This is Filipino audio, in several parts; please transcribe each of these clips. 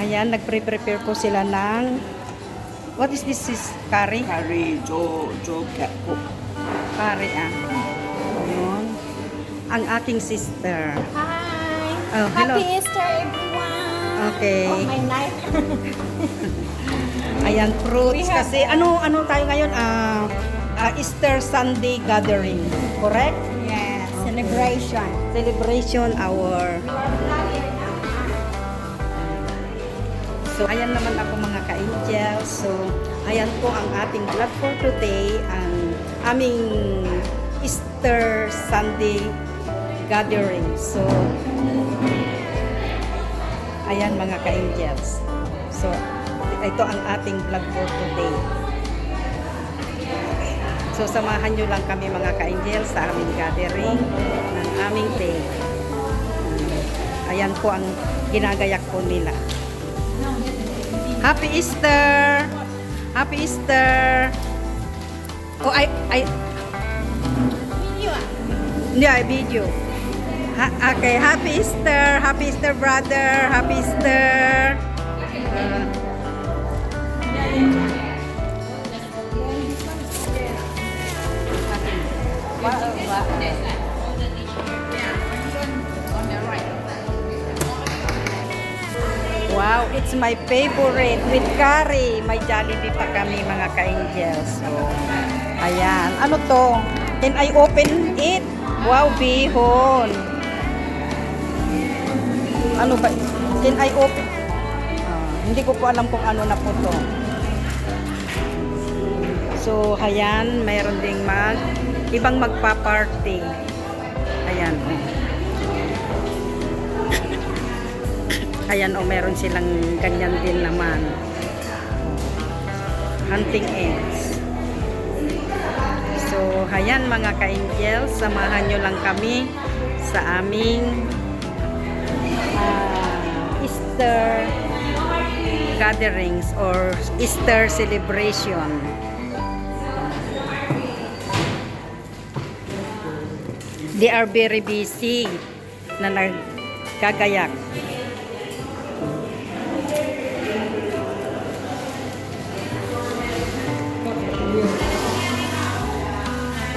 Ayan, nagpre-prepare po sila ng... What is this? Curry? Curry, jo po. Curry, ah. Ayun. Ang aking sister. Hi! Oh, hello. Happy Easter, everyone! Okay. Oh, my knife. Ayan, fruits. Kasi ano tayo ngayon? Easter Sunday gathering. Correct? Yes, celebration. Celebration our... So, ayan naman ako mga ka-angel. So, ayan po ang ating vlog for today. Ang aming Easter Sunday gathering. So, ayan mga ka-angels. So, ito ang ating vlog for today. So, samahan nyo lang kami mga ka-angels sa aming gathering ng aming day. Ayan po ang ginagayak po nila. Happy Easter! Happy Easter! Oh, Video ah. hindi, video. Okay, Happy Easter! Happy Easter, brother! Happy Easter! Wow, it's my favorite with curry. May Jollibee pa kami mga ka-angels. So, ayan. Ano to? Can I open it? Wow, bihon. Ano ba? Can I open? Hindi ko po alam kung ano na po to. So, ayan. Mayroon ding ibang magpa-party. Ayan. Ayan, meron silang ganyan din naman. Hunting eggs. So, ayan mga ka-angels, samahan nyo lang kami sa aming Easter gatherings or Easter celebration. They are very busy na nagkagayak.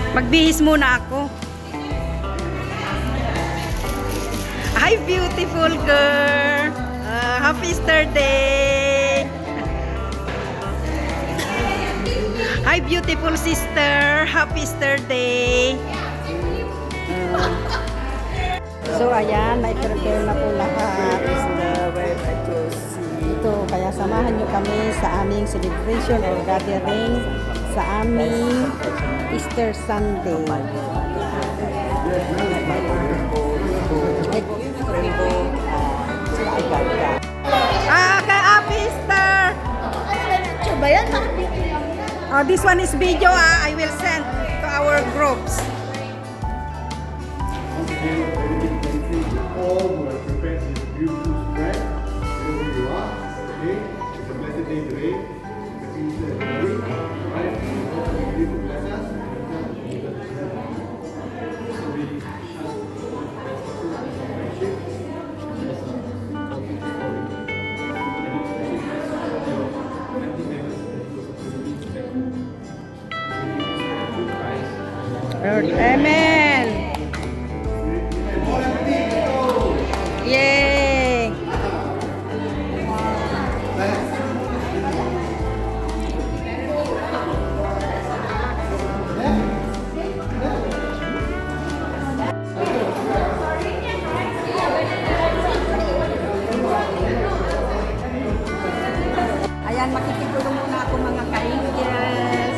Magbihis muna ako. Hi, beautiful girl. Happy Easter Day. Hi, beautiful sister. Happy Easter Day. So, ayan. Na-prepare na po lahat. Ito, kaya samahan nyo kami sa aming celebration or gathering sa aming Easter Sunday. Okay, Happy Easter! Oh, this one is video. I will send to our groups. All who have prepared this beautiful spread, wherever you are, okay? It's a blessed day today. Happy Easter, everybody. Right? Hope you live to bless us. Amen. Yay. Ayan, makikitulong muna ako mga ka-angels.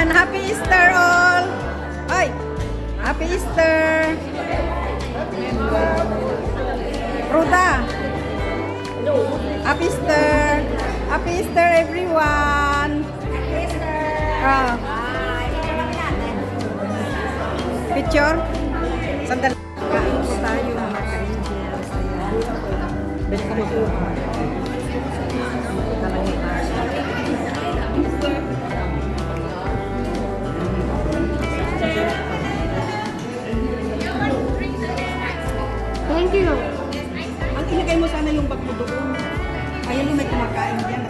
Ayan, Happy Easter all! Ay! Happy Easter! Ruda! Happy Easter! Happy Easter everyone! Ah. Picture? Sandali. Kain po tayo mga ka-angels. Ayan. Bili ka makuha. Talagang tayo. Thank you. Ang ilagay mo sana yung bag mo doon. Ayan yung may kumakain dyan.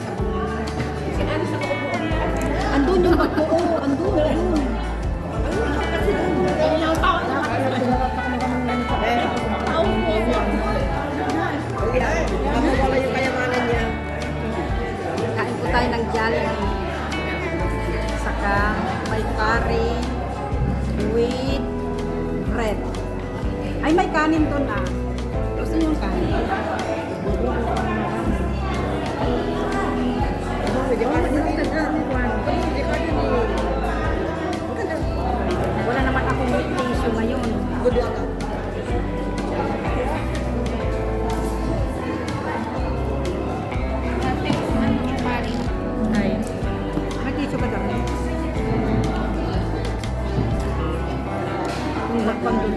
Andun yung bag ko. Oo, andun. Andun. Wala yung kayamanan niya. Kain po tayo ng Jollibee. Saka may curry with bread. Ay, may kanin doon ah. Gusto niyo yung kanin? Wala naman akong issue ngayon. Ay, may tissue ba doon? Lakpan doon.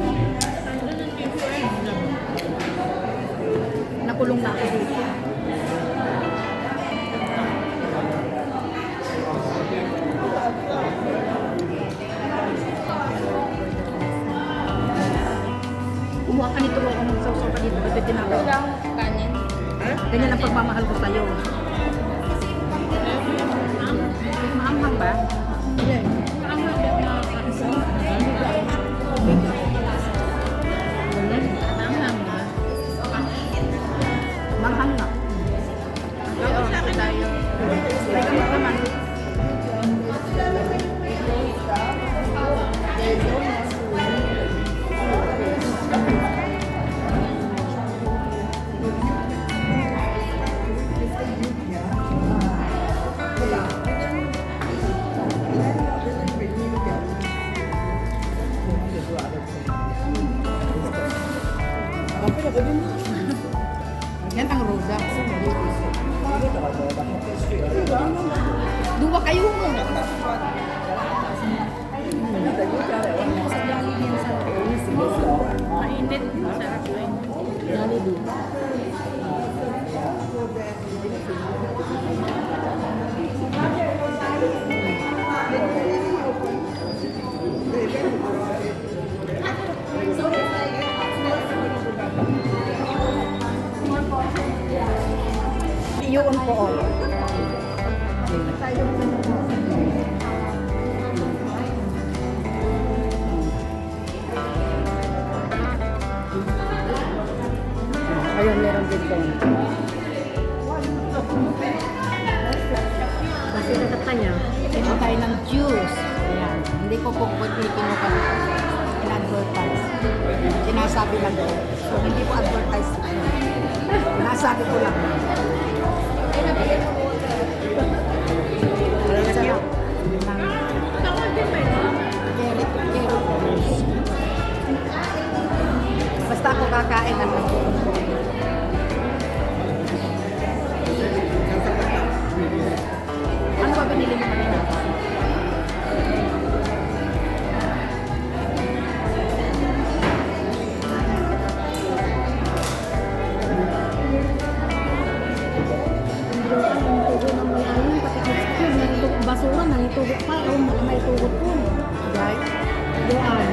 Nakulong na ako dito. Kumuha ka nito ako magsawsaw ka dito. Ito tinapay. Kanin. Ganyan ang pagmamahal ko sa'yo. Maanghang ba? Hindi. Manghang na. Oo, tayo. May gamot naman. Yan ang roda. Dua kayo mo. Mainit. Sarap ko eh. Iyon po all. Ayun, meron din doon. Kasi nakata niya, ito tayo ng juice. Ayan. Hindi ko po pwede kinuha in-advertise. Sinasabi lang ko. So, hindi po advertise. Sinasabi ko lang. Sarap. Basta ako kakain ng ano ba binili mo kanina? Basura nang itugok pa, o may itugok po. Jai? Doan.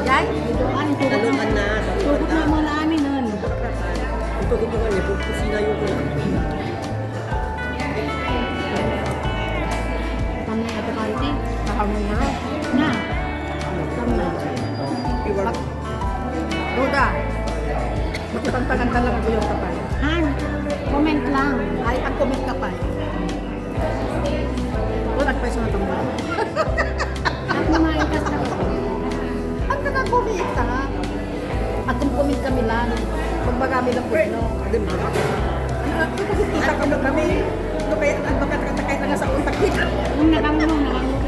Jai? Doan, itugok na. Itugok na mga naamin nun. Ito ko naman eh, kusina yung Tamay ato kalite. Kahamon na. Na. Tamay. Ruda. Magtantangan lang ako yung kapal. Han, comment lang. Ay, ang kumit kapal. O, nagpwesto na itong mga. At maitas na ko. Ang nakakumita. At kung kumit kami lang, magmagami lang po, no? Kita kami kami. Ano kaya, ang baka nakatagay na nga sa untak kita. Nung nakangunong.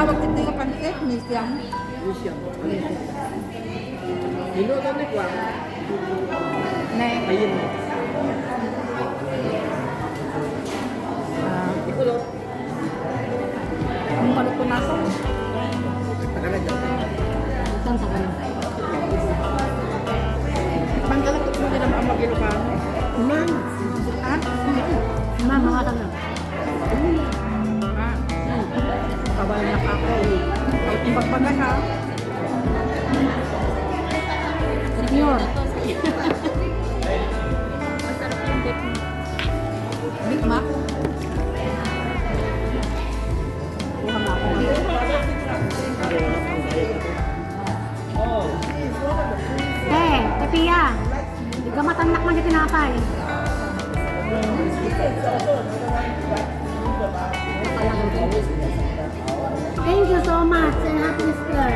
tawag dito yung pancit, Misyang. Lucia. Niluto ni Juan. Ayun. Ikulo. Ang maluto na ako. Saan sa kayo? Pangkalatot mo nila ang mag-Ilocano. Man. Ha? Ma, mga ka na. Kabal na ako. Pagpaga ha. Senyor. Big Mac. Kuha nga ako. Pia. Di ka matanak man yung tinapay. Thank you so much and happy Easter.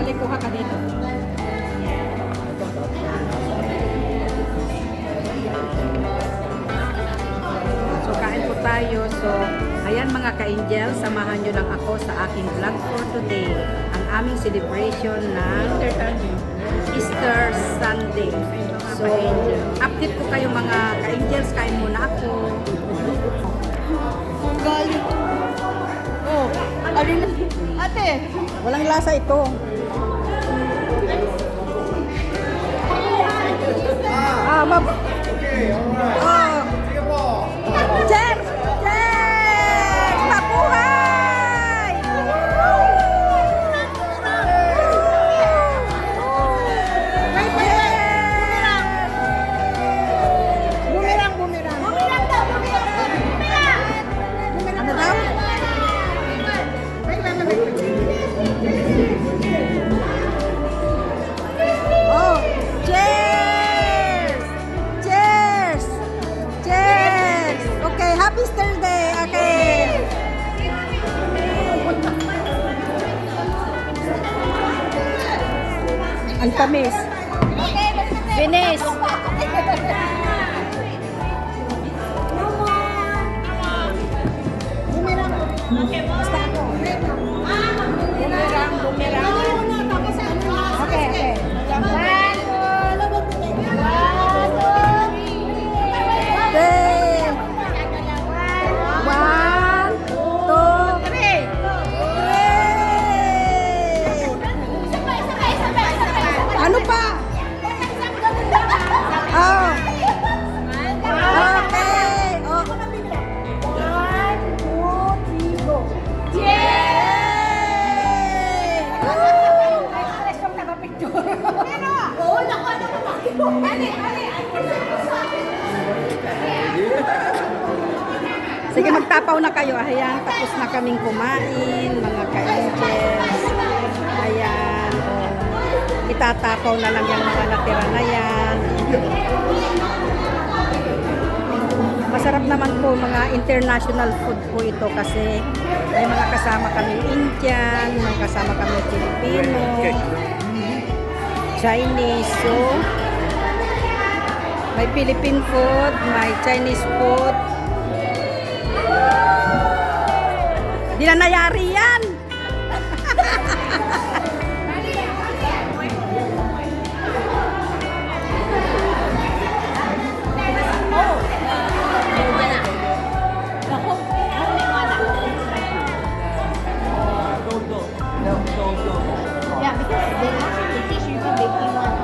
Kalikuha ka dito. So kain po tayo. So ayan mga ka-angel, samahan nyo lang ako sa aking vlog for today. Ang aming celebration ng Easter Sunday. So update ko kayo mga ka-angels, kain muna ako. Galing. Oh, alin ate. Walang lasa ito. Okay, alright. Singapore. Cheers! Cheers! Mabuhay! Bumirang, bumirang. Bumirang daw, bumirang. Bumirang. Ano daw? Oh, cheers! Cheers! Cheers! Okay, happy Easter Day. Okay. Ang tamis. Finish. Bumirang, bumirang. Okay, okay. Day. 1, 2, 3. Ano pa? Oh. Okay. Oh. 1, 2, 3, go. Sige, magtapaw na kayo. Ayan, tapos na kaming kumain, mga ka-angels. Ayan, oh. Itatapaw na lang yung mga natira na yan. Masarap naman po, mga international food po ito kasi may mga kasama kaming Indian, may kasama kaming Filipino, Chinese. So, may Philippine food, may Chinese food. Di na nayari yan. Yeah, because they teach you to baking one.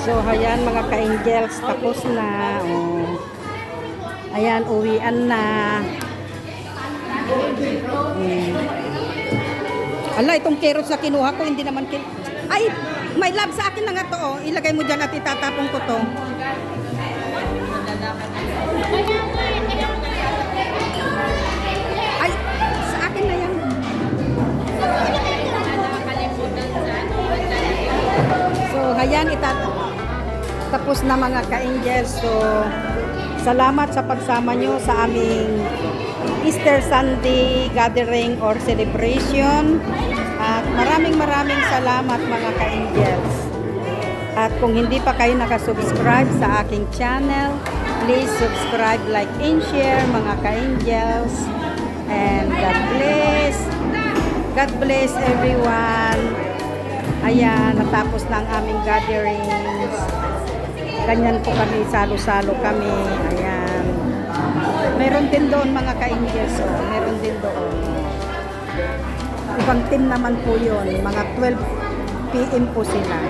So, ayan mga ka-angels, tapos na. Oh. Ayan, uwian na. Ala, itong carrots na kinuha ko, hindi naman Ay, may love sa akin na nga to, oh. Ilagay mo dyan at itatapong ko to. Ay, sa akin na yan. So, hayan, tapos na mga ka-angels. So, salamat sa pagsama nyo sa aming Easter Sunday gathering or celebration. At maraming salamat mga ka-angels. At kung hindi pa kayo nakasubscribe sa aking channel, please subscribe, like, and share mga ka-angels. And God bless. God bless everyone. Ayan, natapos na ang aming gatherings. Ganyan po kami, salo-salo kami. Ayan. Meron din doon mga ka-angels. Oh. Meron din doon. Ibang team naman po yun. Mga 12 PM po sila.